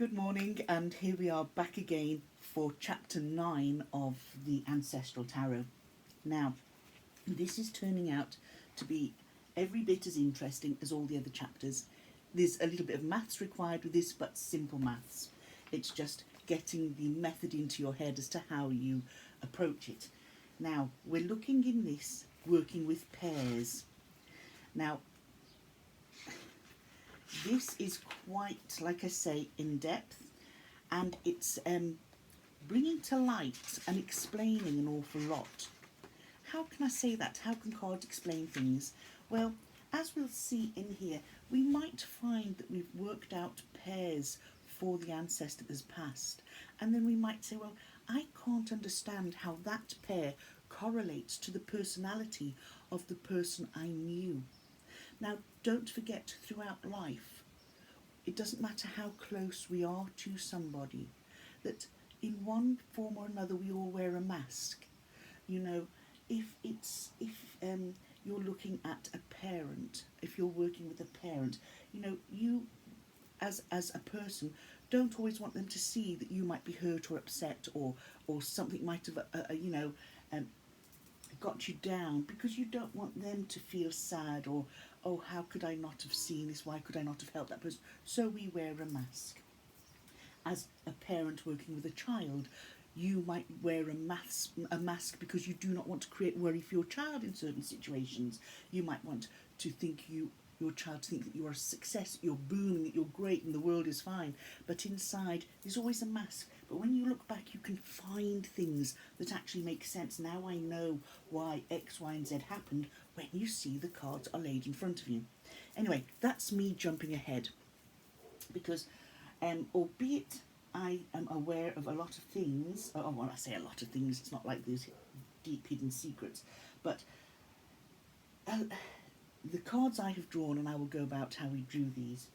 Good morning, and here we are back again for chapter 9 of the Ancestral Tarot. Now, this is turning out to be every bit as interesting as all the other chapters. There's a little bit of maths required with this, but simple maths. It's just getting the method into your head as to how you approach it. Now, we're looking in this, working with pairs. Now, this is quite, like I say, in depth, and it's bringing to light and explaining an awful lot. How can I say that? How can cards explain things? Well, as we'll see in here, we might find that we've worked out pairs for the ancestor that's passed, and then we might say, well, I can't understand how that pair correlates to the personality of the person I knew. Now, don't forget, throughout life, it doesn't matter how close we are to somebody, that in one form or another we all wear a mask. You know, if you're looking at a parent, if you're working with a parent, you know, you as a person don't always want them to see that you might be hurt or upset, or something might have got you down, because you don't want them to feel sad, or, oh, how could I not have seen this, why could I not have helped that person? So we wear a mask. As a parent working with a child, you might wear a mask because you do not want to create worry for your child in certain situations. You might want to think your child to think that you are a success, you're booming, that you're great and the world is fine. But inside, there's always a mask. But when you look back, you can find things that actually make sense. Now I know why X, Y, and Z happened when you see the cards are laid in front of you. Anyway, that's me jumping ahead. Because, albeit I am aware of a lot of things, when I say a lot of things, it's not like there's deep hidden secrets, but the cards I have drawn, and I will go about how we drew these,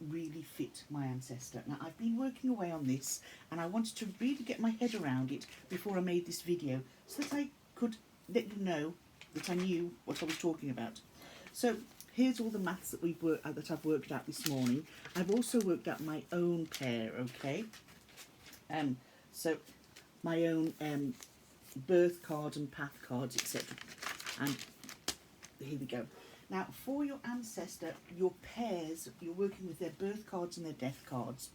really fit my ancestor. Now, I've been working away on this, and I wanted to really get my head around it before I made this video, so that I could let you know that I knew what I was talking about. So here's all the maths that I've worked out this morning. I've also worked out my own pair, okay? So my own birth cards and path cards, etc. And here we go. Now, for your ancestor, your pairs, you're working with their birth cards and their death cards.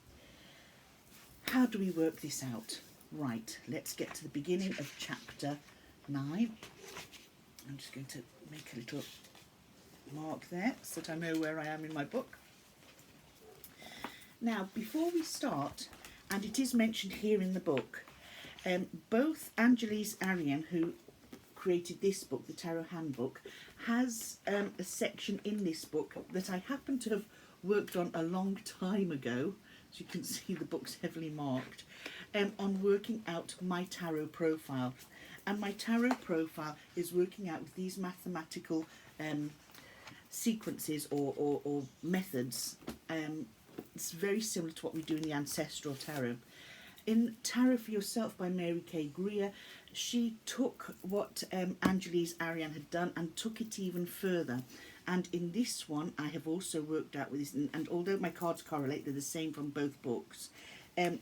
How do we work this out? Right, let's get to the beginning of chapter 9. I'm just going to make a little mark there so that I know where I am in my book. Now, before we start, and it is mentioned here in the book, both Angeles Arian, who created this book, the Tarot Handbook, has a section in this book that I happen to have worked on a long time ago, as you can see the book's heavily marked, on working out my tarot profile. And my tarot profile is working out with these mathematical sequences or methods. It's very similar to what we do in the Ancestral Tarot. In Tarot for Yourself by Mary K. Greer, she took what Angeles Arian had done and took it even further. And in this one, I have also worked out with this, and although my cards correlate, they're the same from both books,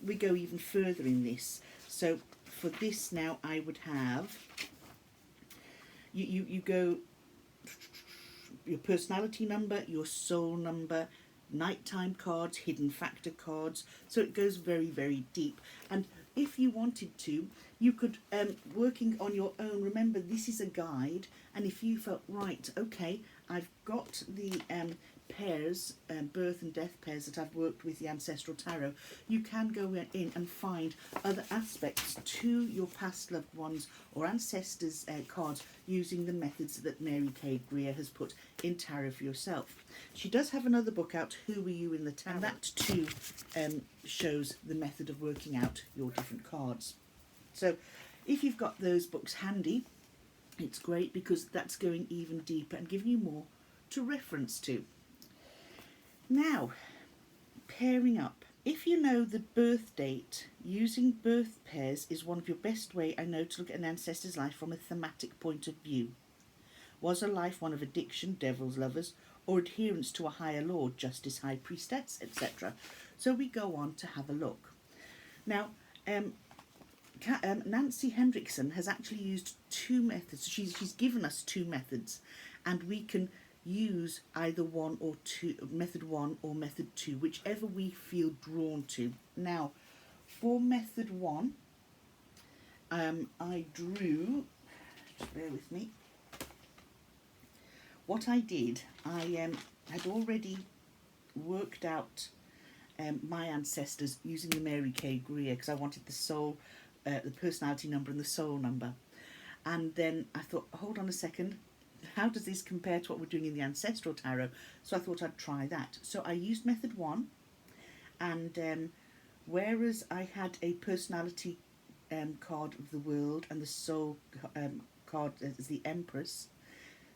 we go even further in this. So for this now, I would have, you go your personality number, your soul number, nighttime cards, hidden factor cards, so it goes very, very deep. And if you wanted to, you could, working on your own, remember this is a guide, and if you felt, right, okay, I've got the pairs, birth and death pairs that I've worked with the Ancestral Tarot, you can go in and find other aspects to your past loved ones or ancestors' cards using the methods that Mary K. Greer has put in Tarot for Yourself. She does have another book out, Who Were You in the Tarot? And that too shows the method of working out your different cards. So if you've got those books handy, it's great, because that's going even deeper and giving you more to reference to. Now, pairing up. If you know the birth date, using birth pairs is one of your best way, I know, to look at an ancestor's life from a thematic point of view. Was her life one of addiction, devil's lovers, or adherence to a higher lord, justice, high priestess, etc.? So we go on to have a look. Now, Nancy Hendrickson has actually used two methods. She's given us two methods, and we can use either one or two, method one or method two, whichever we feel drawn to. Now, for method one, I drew, just bear with me. What I did, I had already worked out my ancestors using the Mary K. Greer, because I wanted the soul, the personality number and the soul number. And then I thought, hold on a second, how does this compare to what we're doing in the Ancestral Tarot? So I thought I'd try that. So I used method one, and whereas I had a personality card of the world and the soul card as the Empress,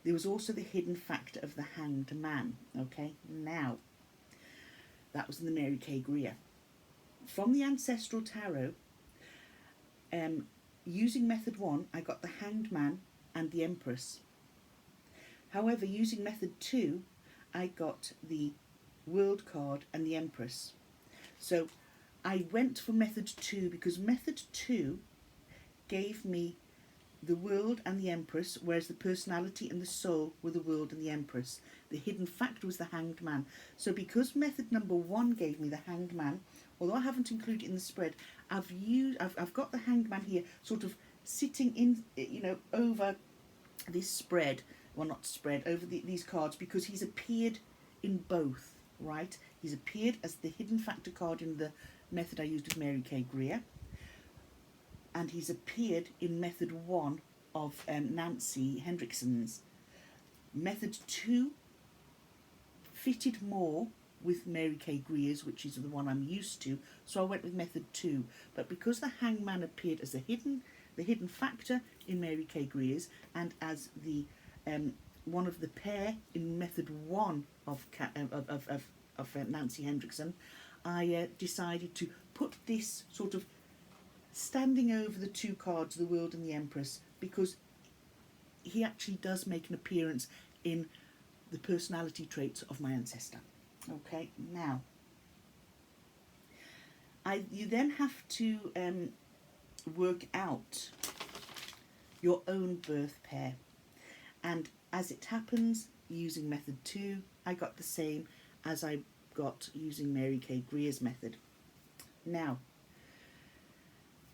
there was also the hidden factor of the Hanged Man. Okay, now that was in the Mary K. Greer. From the Ancestral Tarot, using method one, I got the Hanged Man and the Empress. However, using method two, I got the World card and the Empress. So I went for method two because method two gave me the World and the Empress, whereas the personality and the soul were the World and the Empress. The hidden factor was the Hanged Man. So because method number one gave me the Hanged Man, although I haven't included it in the spread, I've got the Hanged Man here, sort of sitting in, over this spread. Well, not spread, over these cards, because he's appeared in both, right? He's appeared as the hidden factor card in the method I used with Mary K. Greer, and he's appeared in method one of Nancy Hendrickson's. Method two fitted more with Mary K. Greer's, which is the one I'm used to, so I went with method two. But because the Hangman appeared as the hidden factor in Mary K. Greer's, and as the one of the pair in method one of Nancy Hendrickson, I decided to put this sort of standing over the two cards, the World and the Empress, because he actually does make an appearance in the personality traits of my ancestor. Okay, now you then have to work out your own birth pair, and as it happens, using method two, I got the same as I got using Mary K. Greer's method. Now,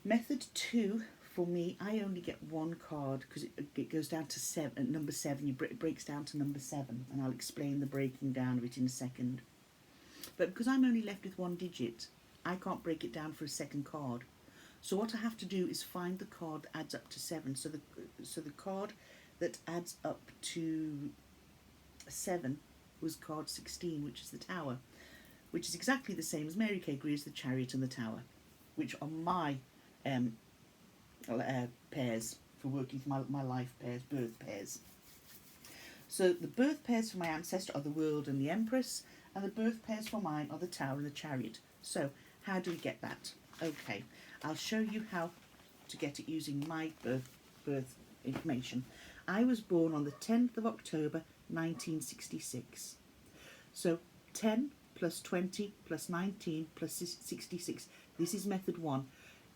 method two, for me, I only get one card because it goes down to number seven. It breaks down to number seven, and I'll explain the breaking down of it in a second. But because I'm only left with one digit, I can't break it down for a second card. So what I have to do is find the card that adds up to seven. So the card that adds up to 7 was card 16, which is the Tower, which is exactly the same as Mary K. Greer's the Chariot and the Tower, which are my pairs for working for my life pairs, birth pairs. So the birth pairs for my ancestor are the World and the Empress, and the birth pairs for mine are the Tower and the Chariot. So how do we get that? Okay, I'll show you how to get it using my birth information. I was born on the 10th of October 1966. So 10 plus 20 plus 19 plus 66, this is method one,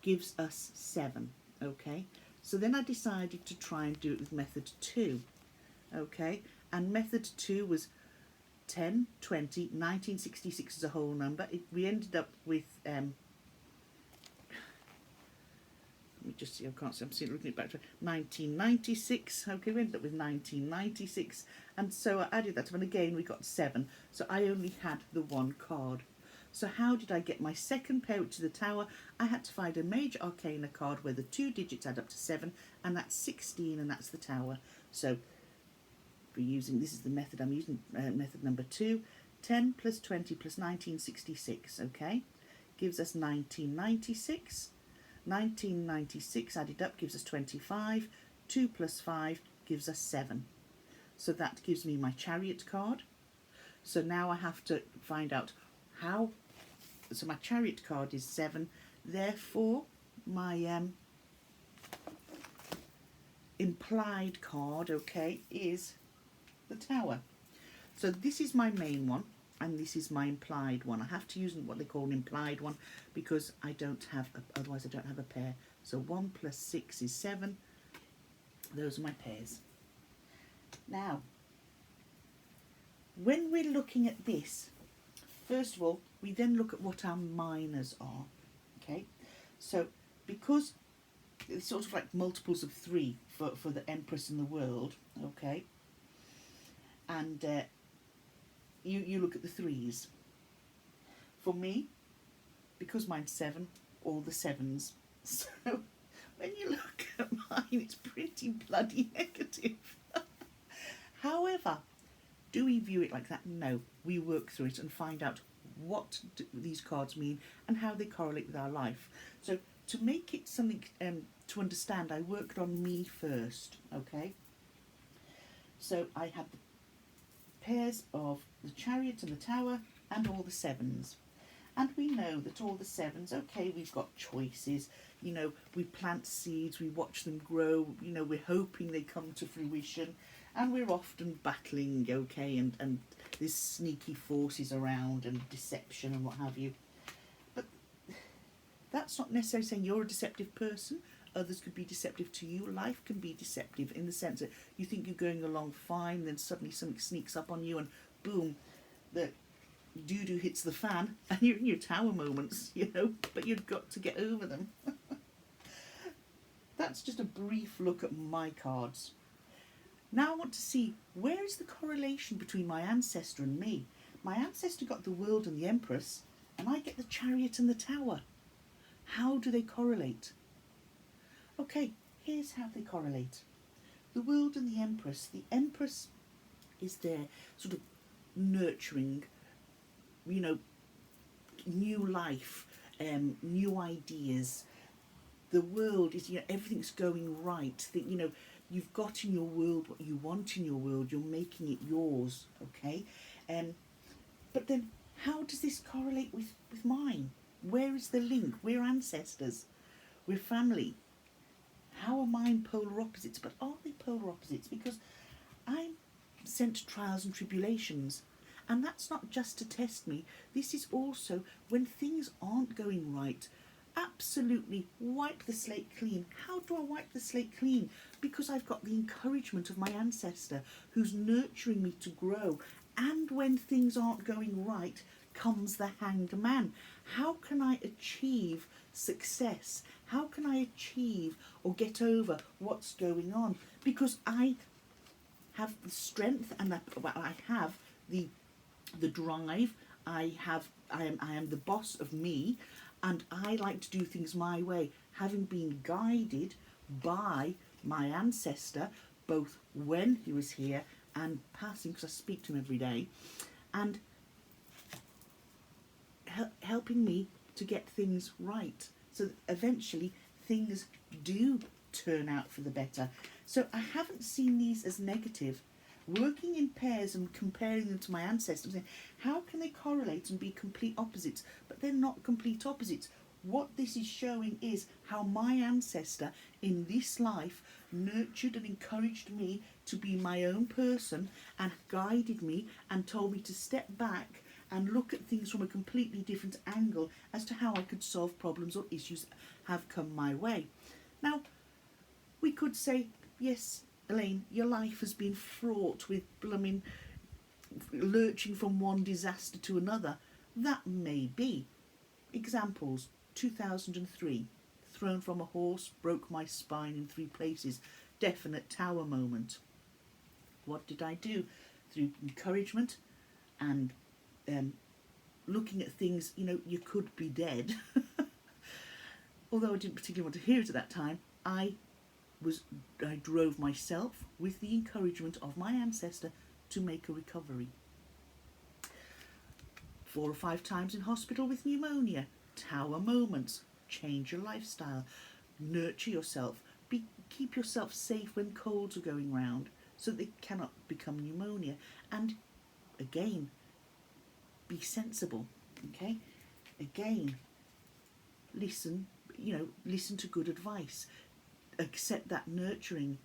gives us 7. Okay, so then I decided to try and do it with method 2. Okay, and method 2 was 10, 20, 1966 is a whole number. We ended up with let me just see, I can't see, I'm looking at back to 1996. Okay, we ended up with 1996, and so I added that up, and again we got 7. So I only had the one card. So how did I get my second pair, which is the Tower? I had to find a major arcana card where the 2 digits add up to 7, and that's 16, and that's the Tower. So we're using, this is the method I'm using, method number 2. 10 plus 20 plus 1966, okay, gives us 1996. 1996 added up gives us 25. 2 plus 5 gives us 7. So that gives me my Chariot card. So now I have to find out how. So my Chariot card is 7. Therefore, my implied card, okay, is the Tower. So this is my main one. and this is my implied one. I have to use what they call an implied one because I don't have, otherwise I don't have a pair. So 1 plus 6 is 7. Those are my pairs. Now, when we're looking at this, first of all, we then look at what our minors are. Okay, so because it's sort of like multiples of 3 for the Empress in the world, okay, and you look at the 3s. For me, because mine's 7, all the 7s. So when you look at mine, it's pretty bloody negative. However, do we view it like that? No. We work through it and find out what these cards mean and how they correlate with our life. So to make it something to understand, I worked on me first, okay? So I had the pairs of the Chariot and the Tower and all the 7s. And we know that all the 7s, okay, we've got choices. You know, we plant seeds, we watch them grow, you know, we're hoping they come to fruition. And we're often battling, okay, and there's sneaky forces around and deception and what have you. But that's not necessarily saying you're a deceptive person. Others could be deceptive to you. Life can be deceptive in the sense that you think you're going along fine, then suddenly something sneaks up on you and boom, the doo-doo hits the fan and you're in your tower moments, you know, but you've got to get over them. That's just a brief look at my cards. Now I want to see, where is the correlation between my ancestor and me? My ancestor got the World and the Empress, and I get the Chariot and the Tower. How do they correlate? Okay, here's how they correlate. The World and the Empress. The Empress is there sort of nurturing, you know, new life, new ideas. The World is, you know, everything's going right. That, you know, you've got in your world what you want in your world. You're making it yours, okay? But then, how does this correlate with mine? Where is the link? We're ancestors. We're family. How are mine polar opposites? But are they polar opposites? Because I'm sent to trials and tribulations. And that's not just to test me. This is also when things aren't going right. Absolutely wipe the slate clean. How do I wipe the slate clean? Because I've got the encouragement of my ancestor who's nurturing me to grow. And when things aren't going right, comes the hanged man. How can I achieve success? How can I achieve or get over what's going on? Because I have the strength and I have the drive. I am the boss of me, and I like to do things my way, having been guided by my ancestor, both when he was here and passing, because I speak to him every day, and helping me to get things right, so that eventually things do turn out for the better. So I haven't seen these as negative. Working in pairs and comparing them to my ancestors, saying, how can they correlate and be complete opposites? But they're not complete opposites. What this is showing is how my ancestor in this life nurtured and encouraged me to be my own person and guided me and told me to step back and look at things from a completely different angle as to how I could solve problems or issues that have come my way. Now, we could say, yes, Elaine, your life has been fraught with blooming lurching from one disaster to another. That may be. Examples: 2003, thrown from a horse, broke my spine in 3 places. Definite tower moment. What did I do? Through encouragement and looking at things, you know, you could be dead. Although I didn't particularly want to hear it at that time, I drove myself with the encouragement of my ancestor to make a recovery. 4 or 5 times in hospital with pneumonia. Tower moments. Change your lifestyle. Nurture yourself. Keep yourself safe when colds are going round so that they cannot become pneumonia. And again, be sensible. Okay? Again, listen to good advice. Accept that nurturing.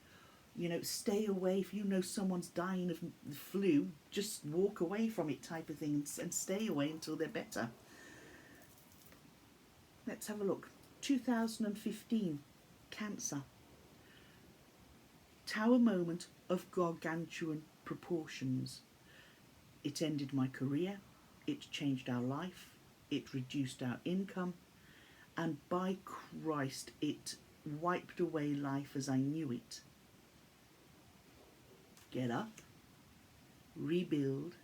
You know, stay away. If you know someone's dying of the flu, just walk away from it, type of thing, and stay away until they're better. Let's have a look. 2015, Cancer. Tower moment of gargantuan proportions. It ended my career, it changed our life, it reduced our income, and by Christ, it wiped away life as I knew it. Get up, rebuild,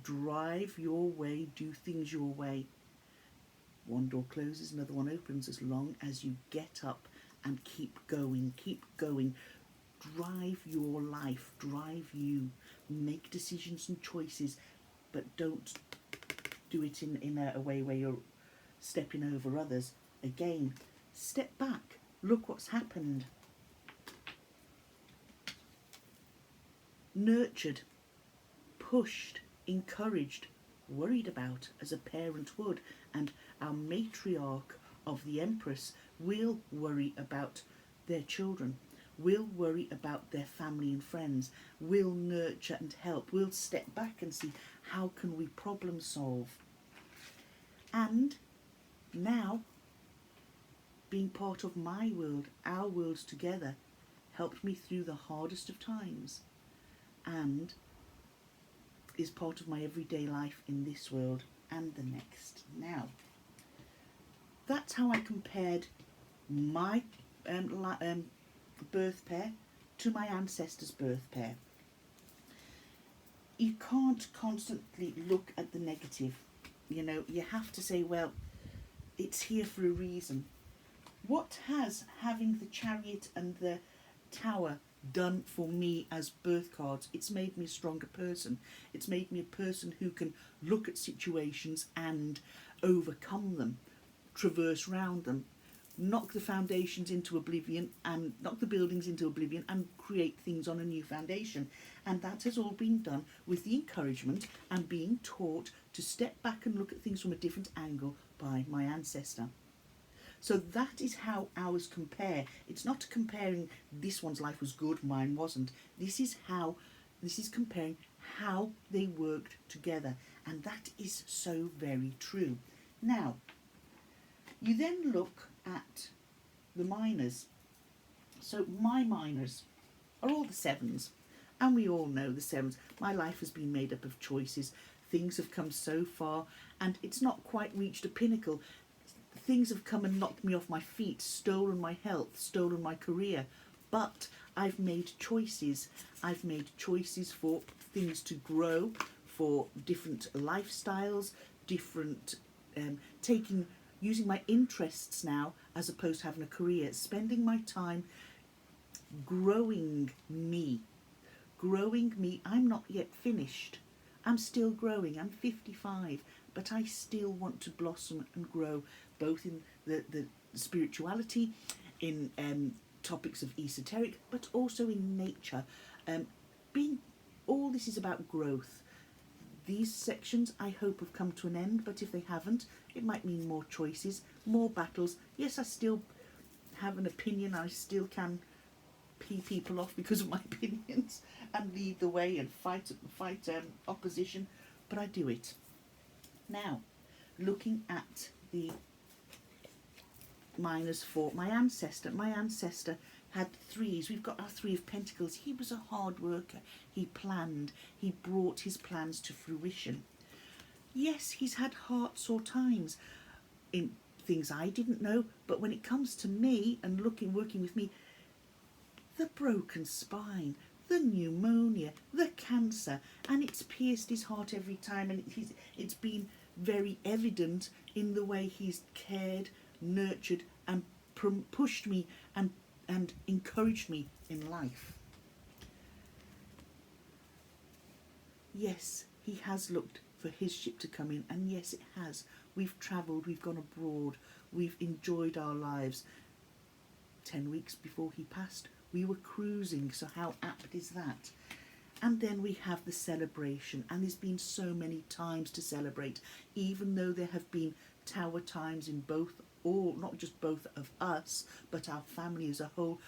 drive your way, do things your way. One door closes, another one opens, as long as you get up and keep going, keep going. Drive your life, drive you, make decisions and choices, but don't do it in a way where you're stepping over others. Again, step back, look what's happened. Nurtured, pushed, encouraged, worried about as a parent would, and our matriarch of the Empress will worry about their children, will worry about their family and friends, will nurture and help, will step back and see how can we problem solve. And now, being part of my world, our worlds together, helped me through the hardest of times and is part of my everyday life in this world and the next. Now, that's how I compared my birth pair to my ancestors' birth pair. You can't constantly look at the negative. You know, you have to say, well, it's here for a reason. What has having the Chariot and the Tower done for me as birth cards? It's made me a stronger person. It's made me a person who can look at situations and overcome them, traverse round them, knock the foundations into oblivion and knock the buildings into oblivion and create things on a new foundation. And that has all been done with the encouragement and being taught to step back and look at things from a different angle by my ancestor. So that is how ours compare. It's not comparing this one's life was good, mine wasn't. This is comparing how they worked together. And that is so very true. Now, you then look at the minors. So my minors are all the sevens. And we all know the sevens. My life has been made up of choices. Things have come so far and it's not quite reached a pinnacle. Things have come and knocked me off my feet, stolen my health, stolen my career. But I've made choices. I've made choices for things to grow, for different lifestyles, different using my interests now as opposed to having a career, spending my time growing me. Growing me. I'm not yet finished. I'm still growing. I'm 55, but I still want to blossom and grow, both in the spirituality, in topics of esoteric, but also in nature. All this is about growth. These sections, I hope, have come to an end, but if they haven't, it might mean more choices, more battles. Yes, I still have an opinion. I still can pee people off because of my opinions and lead the way and fight opposition, but I do it. Now, looking at the minors for my ancestor. My ancestor had threes. We've got our Three of Pentacles. He was a hard worker. He planned. He brought his plans to fruition. Yes, he's had heart-sore times in things I didn't know, but when it comes to me and working with me, the broken spine, the pneumonia, the cancer, and it's pierced his heart every time, and it's been very evident in the way he's cared, nurtured, and pushed me and encouraged me in life. Yes, he has looked for his ship to come in, and yes, it has. We've travelled, we've gone abroad, we've enjoyed our lives. 10 weeks before he passed, we were cruising, so how apt is that? And then we have the celebration, and there's been so many times to celebrate, even though there have been tower times in not just both of us, but our family as a whole.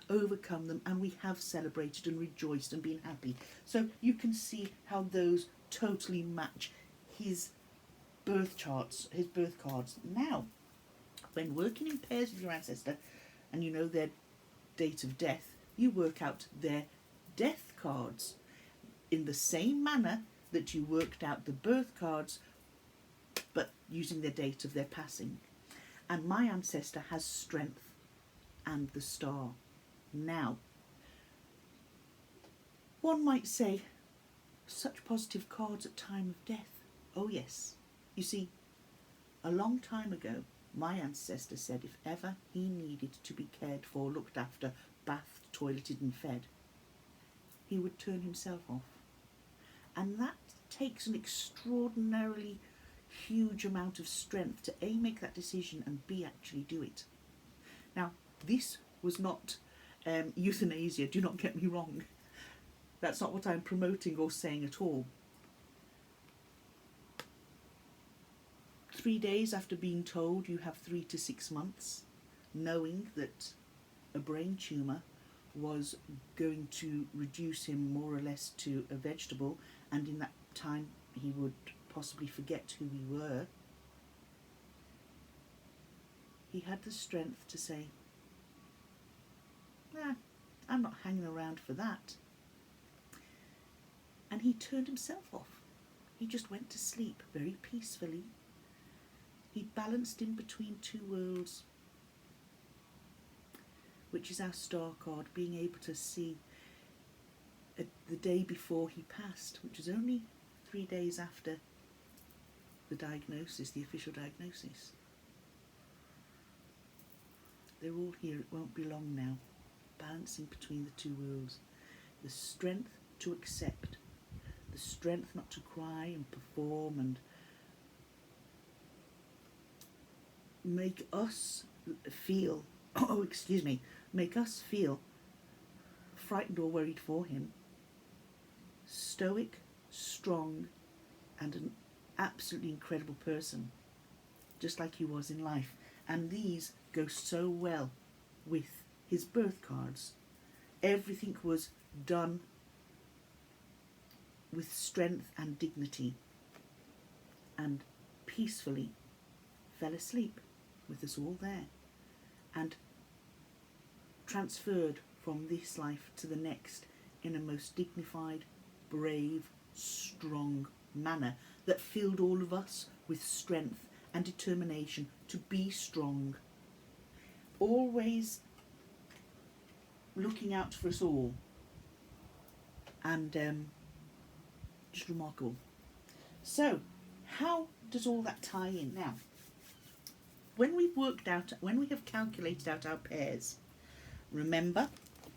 overcome them, and we have celebrated and rejoiced and been happy. So you can see how those totally match his birth charts, his birth cards. Now, when working in pairs with your ancestor and you know their date of death, you work out their death cards in the same manner that you worked out the birth cards, but using the date of their passing. And my ancestor has strength and the star. Now, one might say, such positive cards at time of death. Oh yes. You see, a long time ago, my ancestor said if ever he needed to be cared for, looked after, bathed, toileted and fed, he would turn himself off. And that takes an extraordinarily huge amount of strength to A, make that decision, and B, actually do it. Now, this was not euthanasia, do not get me wrong. That's not what I'm promoting or saying at all. 3 days after being told you have 3 to 6 months, knowing that a brain tumour was going to reduce him more or less to a vegetable, and in that time he would possibly forget who we were, he had the strength to say, nah, I'm not hanging around for that. And he turned himself off. He just went to sleep very peacefully. He balanced in between two worlds, which is our star card, being able to see the day before he passed, which was only 3 days after the diagnosis, the official diagnosis. They're all here, it won't be long now, balancing between the two worlds. The strength to accept, the strength not to cry and perform and make us feel, make us feel frightened or worried for him. Stoic, strong, and an absolutely incredible person, just like he was in life. And these go so well with his birth cards. Everything was done with strength and dignity, and peacefully fell asleep with us all there, and transferred from this life to the next in a most dignified, brave, strong manner that filled all of us with strength and determination to be strong, always looking out for us all, and just remarkable. So how does all that tie in now? When we have calculated out our pairs, remember,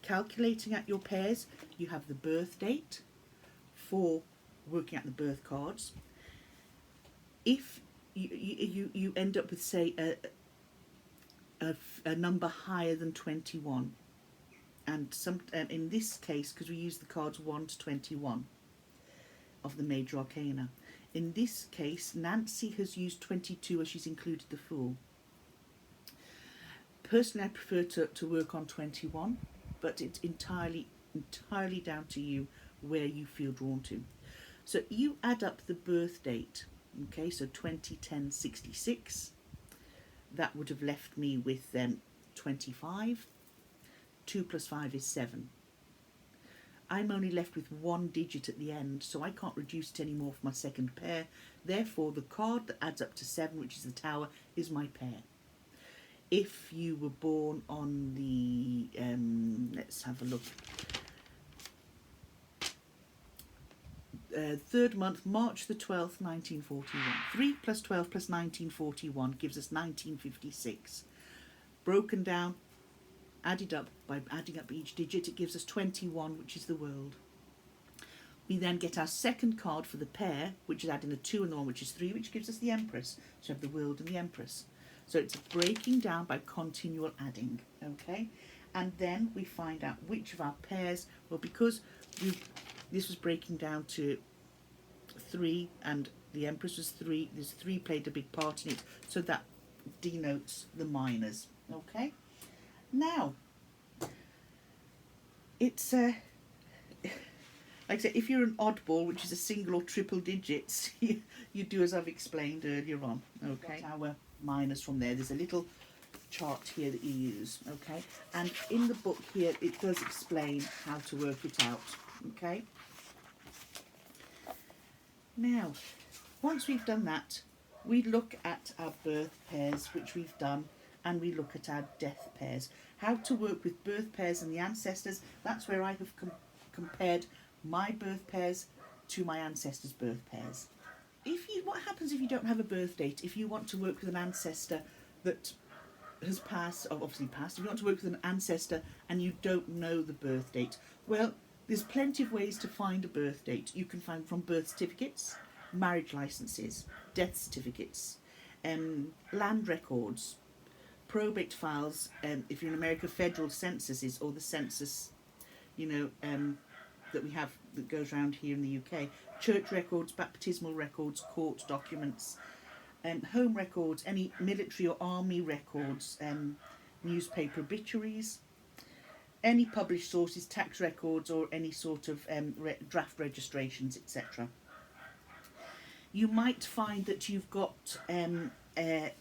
calculating out your pairs, you have the birth date for working out the birth cards. If you end up with, say, a number higher than 21, and in this case, because we use the cards 1 to 21 of the Major Arcana, in this case Nancy has used 22 as she's included the Fool. Personally, I prefer to work on 21, but it's entirely down to you where you feel drawn to. So you add up the birth date, okay, so 20, 10, 66. That would have left me with 25. 2 plus 5 is 7. I'm only left with one digit at the end, so I can't reduce it anymore for my second pair. Therefore, the card that adds up to 7, which is the Tower, is my pair. If you were born on the, let's have a look, 3rd month, March the 12th, 1941. 3 plus 12 plus 1941 gives us 1956. Broken down, added up by adding up each digit, it gives us 21, which is the world. We then get our second card for the pair, which is adding the 2 and the 1, which is 3, which gives us the Empress. So we have the world and the Empress. So it's breaking down by continual adding, okay? And then we find out which of our pairs, well, because this was breaking down to 3 and the Empress was 3, there's 3 played a big part in it, so that denotes the minors, okay? Now, it's like I say, if you're an oddball, which is a single or triple digits, you do as I've explained earlier on. Okay, our minors from there. There's a little chart here that you use. Okay, and in the book here, it does explain how to work it out. Okay. Now, once we've done that, we look at our birth pairs, which we've done, and we look at our death pairs. How to work with birth pairs and the ancestors. That's where I have compared my birth pairs to my ancestors' birth pairs. What happens if you don't have a birth date? If you want to work with an ancestor that has passed, or obviously passed, if you want to work with an ancestor and you don't know the birth date, well, there's plenty of ways to find a birth date. You can find from birth certificates, marriage licenses, death certificates, land records, probate files, if you're in America, federal censuses, or the census, that we have that goes around here in the UK, church records, baptismal records, court documents, home records, any military or army records, newspaper obituaries, any published sources, tax records, or any sort of draft registrations, etc. You might find that you've got a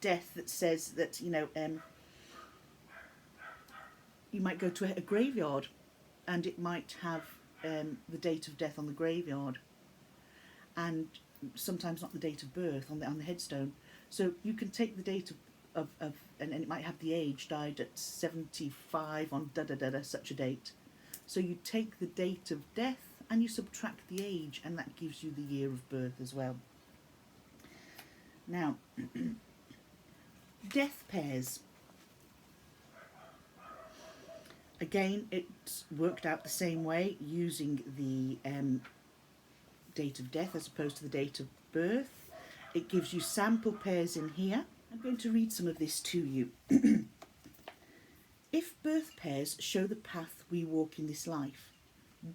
death that says that, you might go to a graveyard and it might have the date of death on the graveyard, and sometimes not the date of birth on the headstone. So you can take the date of and it might have the age, died at 75 on such a date. So you take the date of death and you subtract the age, and that gives you the year of birth as well. Now, death pairs. Again, it's worked out the same way, using the date of death as opposed to the date of birth. It gives you sample pairs in here. I'm going to read some of this to you. If birth pairs show the path we walk in this life,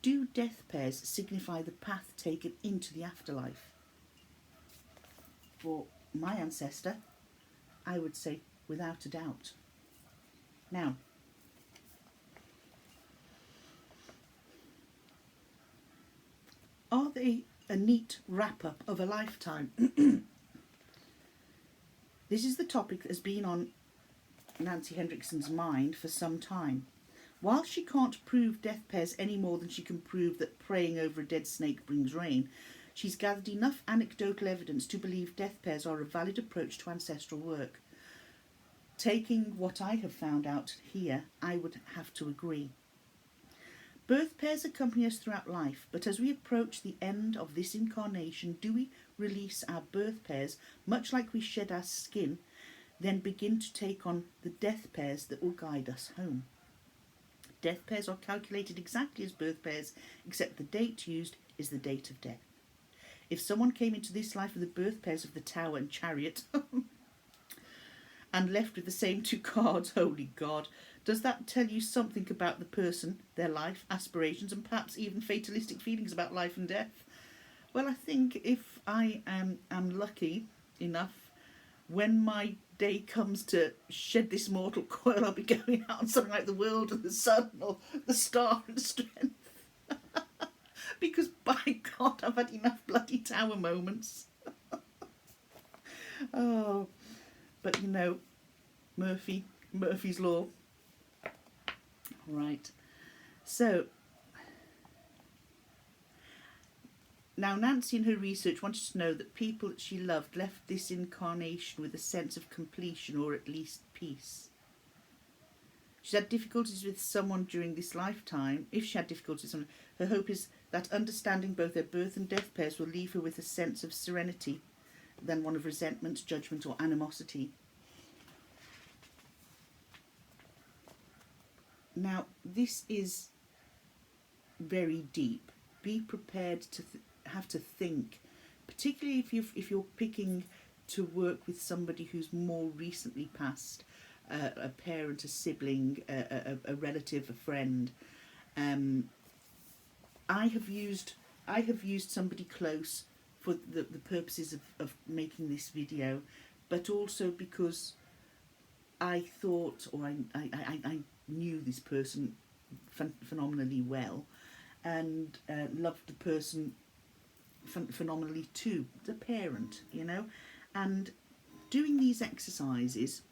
do death pairs signify the path taken into the afterlife? For my ancestor, I would say without a doubt. Now, are they a neat wrap-up of a lifetime? This is the topic that has been on Nancy Hendrickson's mind for some time. While she can't prove death pairs any more than she can prove that praying over a dead snake brings rain, she's gathered enough anecdotal evidence to believe death pairs are a valid approach to ancestral work. Taking what I have found out here, I would have to agree. Birth pairs accompany us throughout life, but as we approach the end of this incarnation, do we release our birth pairs, much like we shed our skin, then begin to take on the death pairs that will guide us home? Death pairs are calculated exactly as birth pairs, except the date used is the date of death. If someone came into this life with the birth pairs of the Tower and Chariot and left with the same two cards, holy God, does that tell you something about the person, their life, aspirations, and perhaps even fatalistic feelings about life and death? Well, I think if I am lucky enough, when my day comes to shed this mortal coil, I'll be going out on something like the world and the sun, or the star and strength. Because by God, I've had enough bloody Tower moments. Oh, but Murphy's Law. Right. So, now Nancy in her research wanted to know that people that she loved left this incarnation with a sense of completion, or at least peace. She's had difficulties with someone during this lifetime. If she had difficulties with someone, her hope is that understanding both their birth and death pairs will leave her with a sense of serenity than one of resentment, judgment, or animosity. Now, this is very deep. Be prepared to have to think, particularly if you're picking to work with somebody who's more recently passed, a parent, a sibling, a relative, a friend. I have used somebody close for the purposes of making this video, but also because I thought, or I knew this person phenomenally well, and loved the person phenomenally too, the parent, you know. And doing these exercises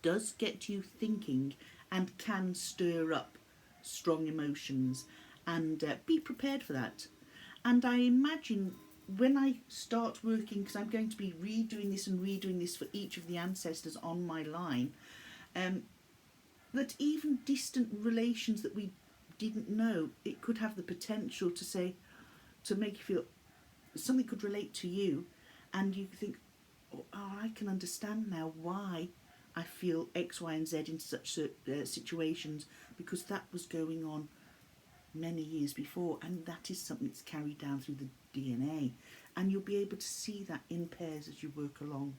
does get you thinking and can stir up strong emotions, and be prepared for that. And I imagine when I start working, because I'm going to be redoing this for each of the ancestors on my line, that even distant relations that we didn't know, it could have the potential to make you feel something could relate to you, and you think, oh, I can understand now why I feel X, Y, and Z in such situations, because that was going on many years before, and that is something that's carried down through the DNA, and you'll be able to see that in pairs as you work along.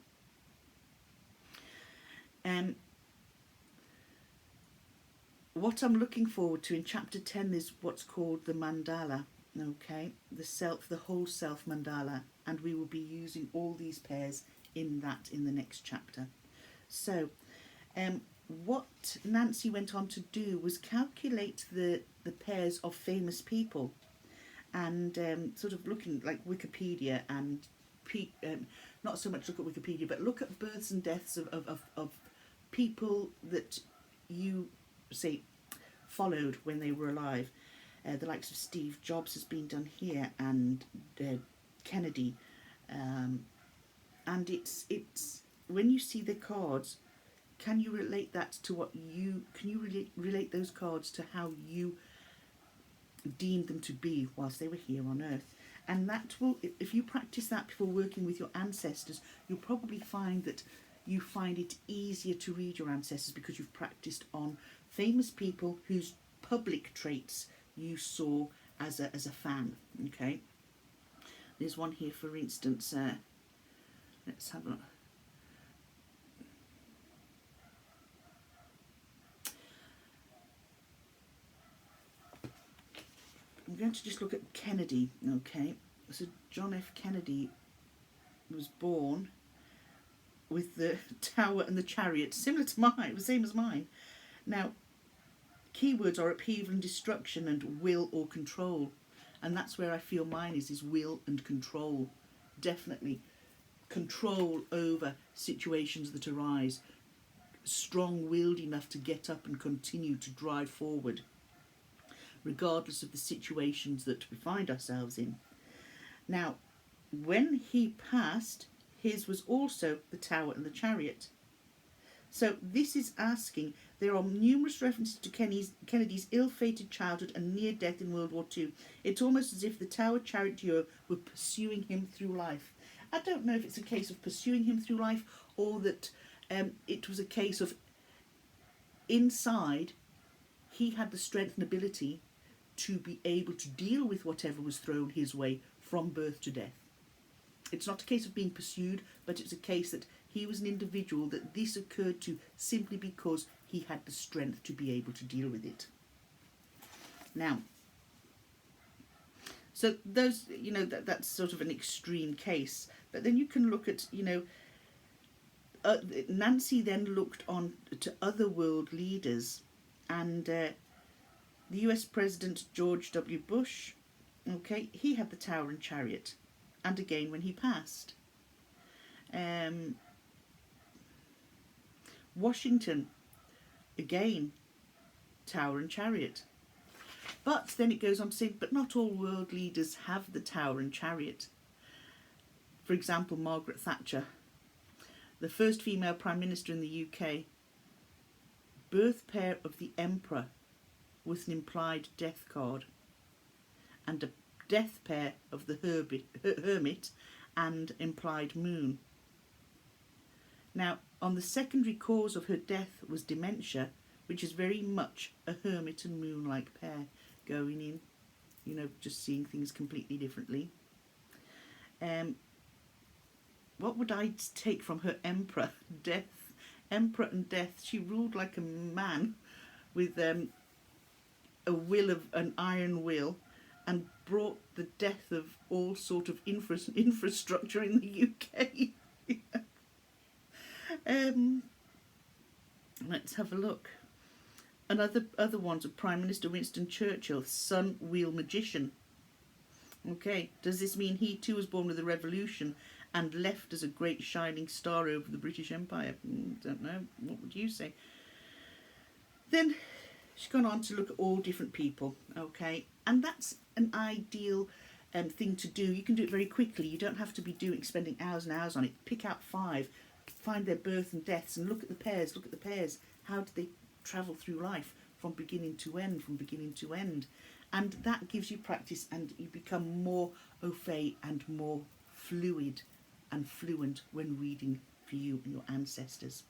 What I'm looking forward to in chapter 10 is what's called the Mandala, okay, the whole self mandala, and we will be using all these pairs in the next chapter. So what Nancy went on to do was calculate the pairs of famous people, and sort of looking like Wikipedia, and not so much look at Wikipedia, but look at births and deaths of people that you say followed when they were alive. The likes of Steve Jobs has been done here, and Kennedy, and it's when you see the cards, can you relate that to relate those cards to how you deemed them to be whilst they were here on earth? And that will, if you practice that before working with your ancestors, you'll probably find that you find it easier to read your ancestors because you've practiced on famous people whose public traits you saw as a fan. Okay, there's one here, for instance. Let's have a look. I'm going to just look at Kennedy. Okay, so John F. Kennedy was born with the Tower and the Chariot, similar to mine, the same as mine. Now, keywords are upheaval and destruction, and will or control, and that's where I feel mine is will and control. Definitely control over situations that arise, strong-willed enough to get up and continue to drive forward regardless of the situations that we find ourselves in. Now, when he passed, his was also the Tower and the Chariot. So this is asking, there are numerous references to Kennedy's ill-fated childhood and near death in World War II. It's almost as if the Tower Chariot duo were pursuing him through life. I don't know if it's a case of pursuing him through life, or that it was a case of inside he had the strength and ability to be able to deal with whatever was thrown his way from birth to death. It's not a case of being pursued, but it's a case that he was an individual that this occurred to simply because he had the strength to be able to deal with it. Now, so those, that's sort of an extreme case. But then you can look at, Nancy then looked on to other world leaders, and the US President George W. Bush, okay, he had the Tower and Chariot, and again when he passed. Washington, again, Tower and Chariot. But then it goes on to say, but not all world leaders have the Tower and Chariot. For example, Margaret Thatcher, the first female Prime Minister in the UK, birth pair of the Emperor with an implied death card, and a death pair of the Hermit and implied moon. Now, on the secondary cause of her death was dementia, which is very much a Hermit and moon-like pair going in, just seeing things completely differently. What would I take from her Emperor? Death. Emperor and death. She ruled like a man with an iron will, and brought the death of all sort of infrastructure in the UK. Let's have a look. And other ones are Prime Minister Winston Churchill, Sun Wheel Magician. Okay, does this mean he too was born with a revolution and left as a great shining star over the British Empire? Don't know. What would you say? Then she's gone on to look at all different people. Okay, and that's an ideal thing to do. You can do it very quickly. You don't have to be spending hours and hours on it. Pick out 5, find their birth and deaths, and look at the pairs. Look at the pairs. How did they travel through life from beginning to end? From beginning to end. And that gives you practice, and you become more au fait and more fluid and fluent when reading for you and your ancestors.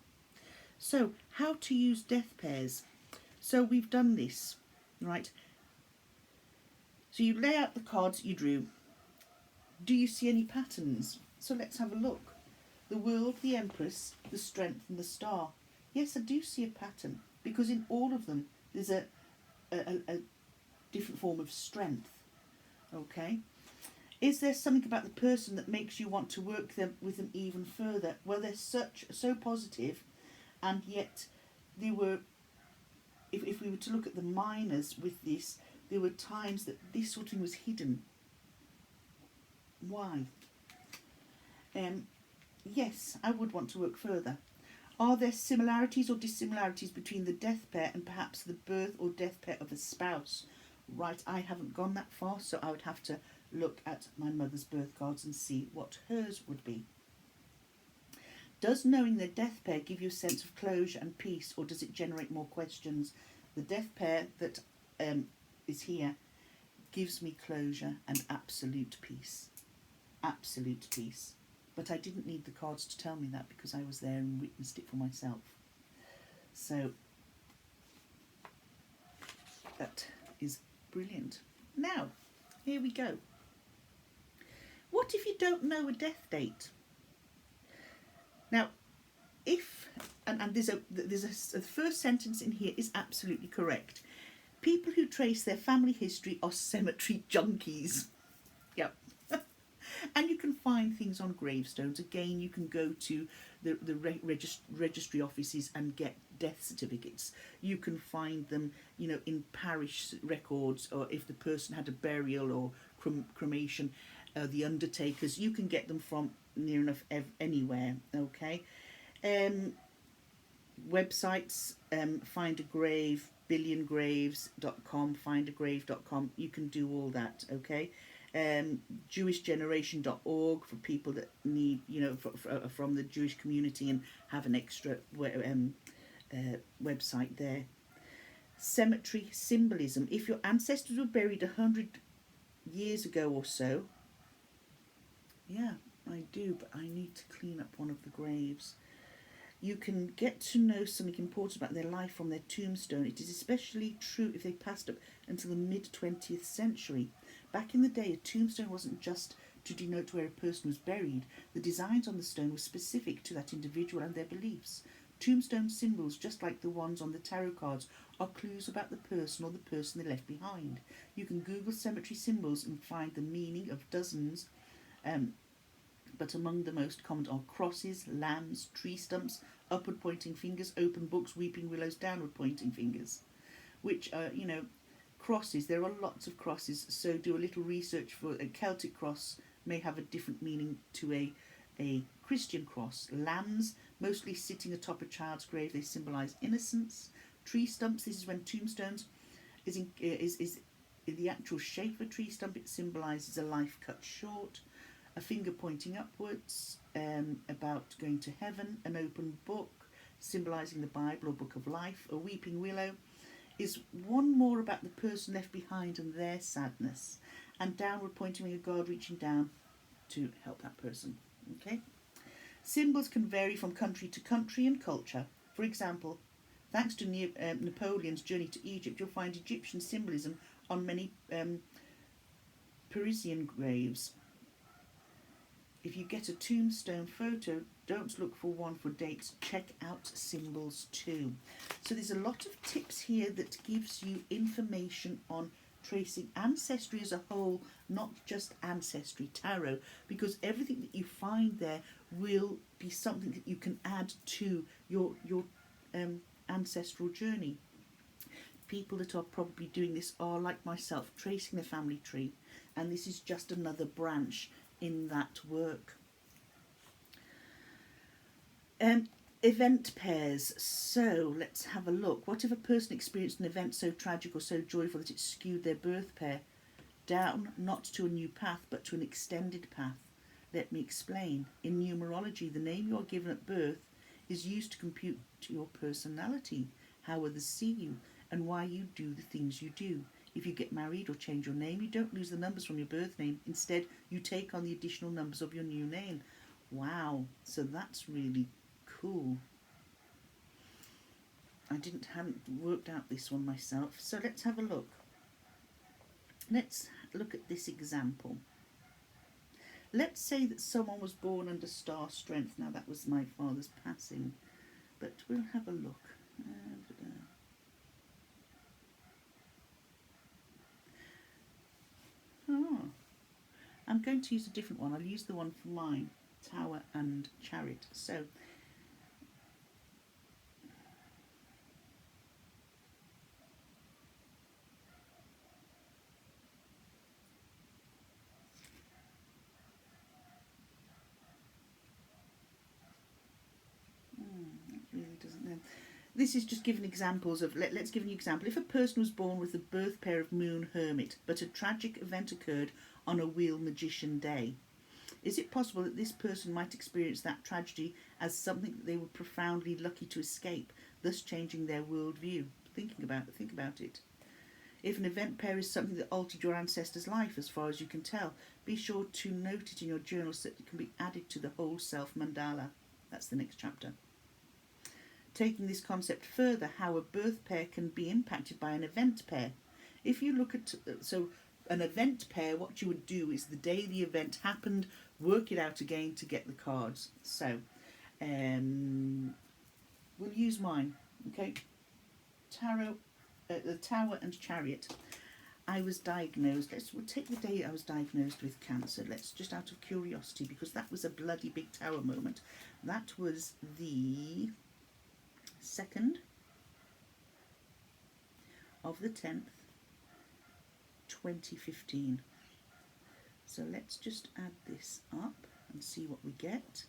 So, how to use death pairs. So we've done this, right? So you lay out the cards you drew. Do you see any patterns? So let's have a look. The World, the Empress, the Strength and the Star. Yes, I do see a pattern, because in all of them there's a different form of strength. Okay, is there something about the person that makes you want to work with them even further? Well, they're so positive, and yet they were, if we were to look at the minors with this, there were times that this sort of thing was hidden. Why? Yes, I would want to work further. Are there similarities or dissimilarities between the death pair and perhaps the birth or death pair of a spouse? Right, I haven't gone that far, so I would have to look at my mother's birth cards and see what hers would be. Does knowing their death pair give you a sense of closure and peace, or does it generate more questions? The death pair that is here gives me closure and absolute peace. Absolute peace. But I didn't need the cards to tell me that, because I was there and witnessed it for myself. So that is brilliant. Now, here we go. What if you don't know a death date? Now, if, and there's a first sentence in here is absolutely correct. People who trace their family history are cemetery junkies. Yep. And you can find things on gravestones. Again, you can go to the registry offices and get death certificates. You can find them, in parish records, or if the person had a burial or cremation, the undertakers. You can get them from near enough anywhere. Okay. Websites, Find a Grave, billiongraves.com, findagrave.com. You can do all that. Okay. jewishgeneration.org for people that need, from the Jewish community and have an extra website there. Cemetery symbolism. If your ancestors were buried 100 years ago or so, yeah, I do, but I need to clean up one of the graves. You can get to know something important about their life from their tombstone. It is especially true if they passed up until the mid-20th century. Back in the day, a tombstone wasn't just to denote where a person was buried. The designs on the stone were specific to that individual and their beliefs. Tombstone symbols, just like the ones on the tarot cards, are clues about the person or the person they left behind. You can Google cemetery symbols and find the meaning of dozens, but among the most common are crosses, lambs, tree stumps, upward pointing fingers, open books, weeping willows, downward pointing fingers, which are, crosses. There are lots of crosses, so do a little research for a Celtic cross may have a different meaning to a Christian cross. Lambs, mostly sitting atop a child's grave, they symbolise innocence. Tree stumps, this is when tombstones is the actual shape of a tree stump. It symbolises a life cut short. A finger pointing upwards, about going to heaven. An open book, symbolising the Bible or Book of Life. A weeping willow is one more about the person left behind and their sadness. And downward pointing a God reaching down to help that person. Okay. Symbols can vary from country to country and culture. For example, thanks to Napoleon's journey to Egypt, you'll find Egyptian symbolism on many Parisian graves. If you get a tombstone photo, don't look for one for dates. Check out symbols too. So there's a lot of tips here that gives you information on tracing ancestry as a whole, not just Ancestry Tarot, because everything that you find there will be something that you can add to your ancestral journey. people that are probably doing this are, like myself, tracing the family tree, and this is just another branch in that work. Event pairs. So let's have a look. What if a person experienced an event so tragic or so joyful that it skewed their birth pair down, not to a new path, but to an extended path? Let me explain. In numerology, the name you are given at birth is used to compute your personality, how others see you, and why you do the things you do. If you get married or change your name, you don't lose the numbers from your birth name. Instead, you take on the additional numbers of your new name. Wow, so that's really cool. I hadn't worked out this one myself, so let's have a look. Let's look at this example. Let's say that someone was born under star strength. Now that was my father's passing, but we'll have a look. I'm going to use a different one. I'll use the one for mine, Tower and Chariot. So that really doesn't know. This is just giving examples of, let's give an example. If a person was born with the birth pair of Moon Hermit, but a tragic event occurred on a Wheel Magician day, is it possible that this person might experience that tragedy as something that they were profoundly lucky to escape, thus changing their worldview? Think about it. If an event pair is something that altered your ancestor's life, as far as you can tell, be sure to note it in your journal so that it can be added to the whole self mandala. That's the next chapter. Taking this concept further, how a birth pair can be impacted by an event pair. If you look at, so an event pair, what you would do is the day the event happened, work it out again to get the cards. So we'll use mine, okay? Tarot, the Tower and Chariot. I was diagnosed, we'll take the day I was diagnosed with cancer. Let's just out of curiosity, because that was a bloody big tower moment. That was the 2nd of the 10th, 2015. So let's just add this up and see what we get.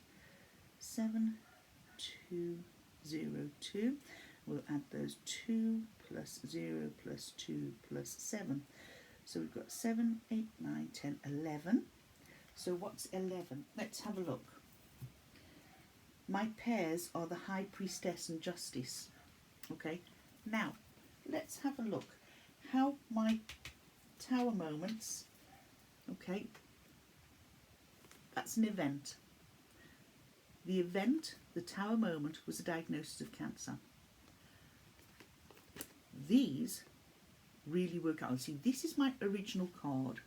7202. We'll add those 2 plus 0 plus 2 plus 7. So we've got 7, 8, 9, 10, 11. So what's 11? Let's have a look. My pairs are the High Priestess and Justice. Okay, now let's have a look how my tower moments, okay, that's an event. The event, the tower moment, was a diagnosis of cancer. These really work out. See, this is my original card.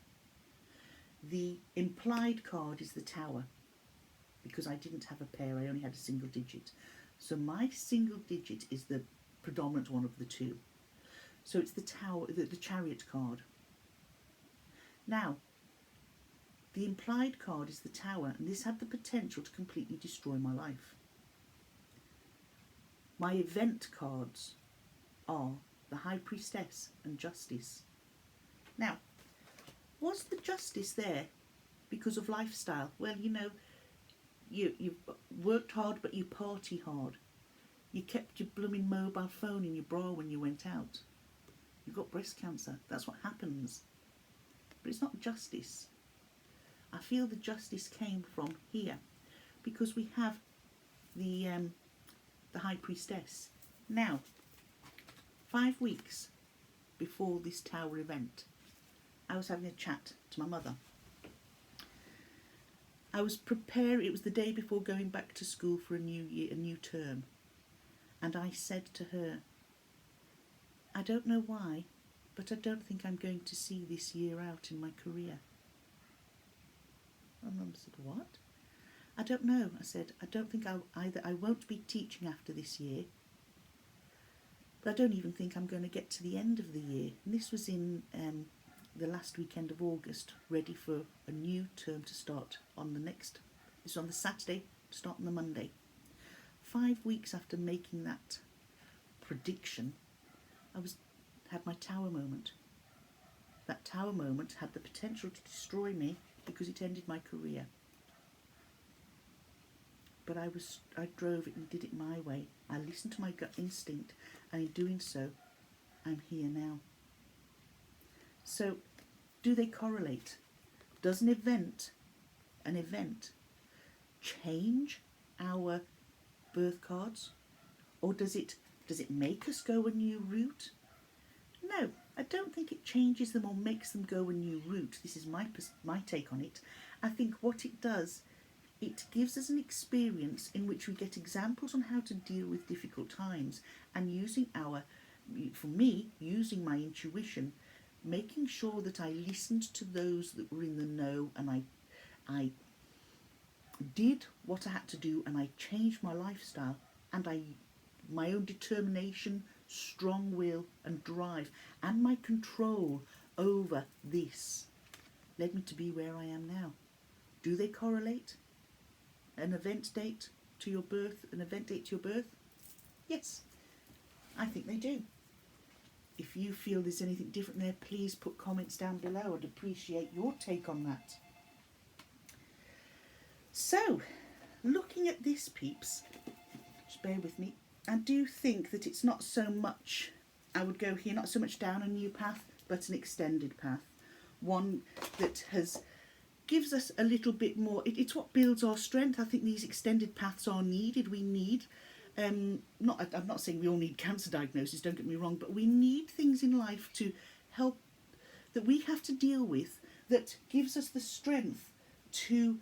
The implied card is the tower, because I didn't have a pair, I only had a single digit. So my single digit is the predominant one of the two. So it's the tower, the Chariot card. Now, the implied card is the Tower, and this had the potential to completely destroy my life. My event cards are the High Priestess and Justice. Now, was the Justice there because of lifestyle? Well, you know, you worked hard, but you party hard. You kept your blooming mobile phone in your bra when you went out. You got breast cancer. That's what happens. But it's not justice. I feel the justice came from here, because we have the High Priestess. Now, 5 weeks before this tower event, I was having a chat to my mother. I was preparing, it was the day before going back to school for a new year, a new term. And I said to her, I don't know why, but I don't think I'm going to see this year out in my career. My mum said, what? I don't know. I said, I don't think I won't be teaching after this year, but I don't even think I'm going to get to the end of the year. And this was in the last weekend of August, ready for a new term to start on the next, this is on the Saturday, start on the Monday. 5 weeks after making that prediction, I was had my tower moment. That tower moment had the potential to destroy me because it ended my career. But I drove it and did it my way. I listened to my gut instinct, and in doing so, I'm here now. So, do they correlate? Does an event change our birth cards? Or does it make us go a new route? No, I don't think it changes them or makes them go a new route. This is my take on it. I think what it does, it gives us an experience in which we get examples on how to deal with difficult times, and using my intuition, making sure that I listened to those that were in the know, and I did what I had to do, and I changed my lifestyle, and my own determination, strong will and drive, and my control over this led me to be where I am now. Do they correlate? An event date to your birth? Yes, I think they do. If you feel there's anything different there, please put comments down below. I'd appreciate your take on that. So, looking at this, peeps, just bear with me. I do think that it's not so much, I would go here, not so much down a new path, but an extended path. One that gives us a little bit more, it's what builds our strength. I think these extended paths are needed. We need, I'm not saying we all need cancer diagnosis, don't get me wrong, but we need things in life to help, that we have to deal with, that gives us the strength to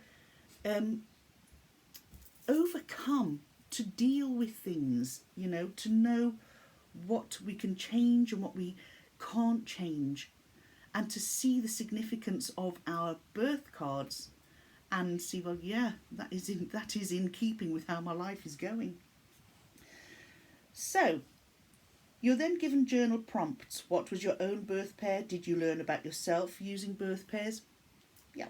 overcome, to deal with things, to know what we can change and what we can't change, and to see the significance of our birth cards and see, well, yeah, that is in keeping with how my life is going. So, you're then given journal prompts. What was your own birth pair? Did you learn about yourself using birth pairs? Yeah.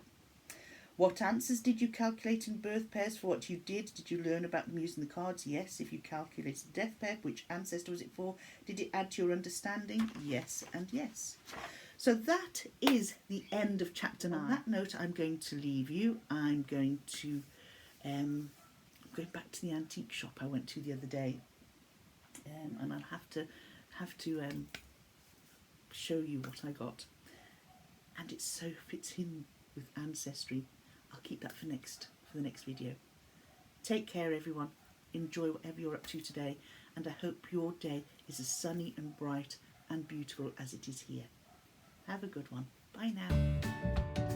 What answers did you calculate in birth pairs for what you did? Did you learn about them using the cards? Yes. If you calculated death pair, which ancestor was it for? Did it add to your understanding? Yes and yes. So that is the end of chapter 9. On that note, I'm going to leave you. I'm going to go back to the antique shop I went to the other day, and I'll have to show you what I got. And it so fits in with ancestry. I'll keep that for the next video. Take care, everyone. Enjoy whatever you're up to today, and I hope your day is as sunny and bright and beautiful as it is here. Have a good one. Bye now.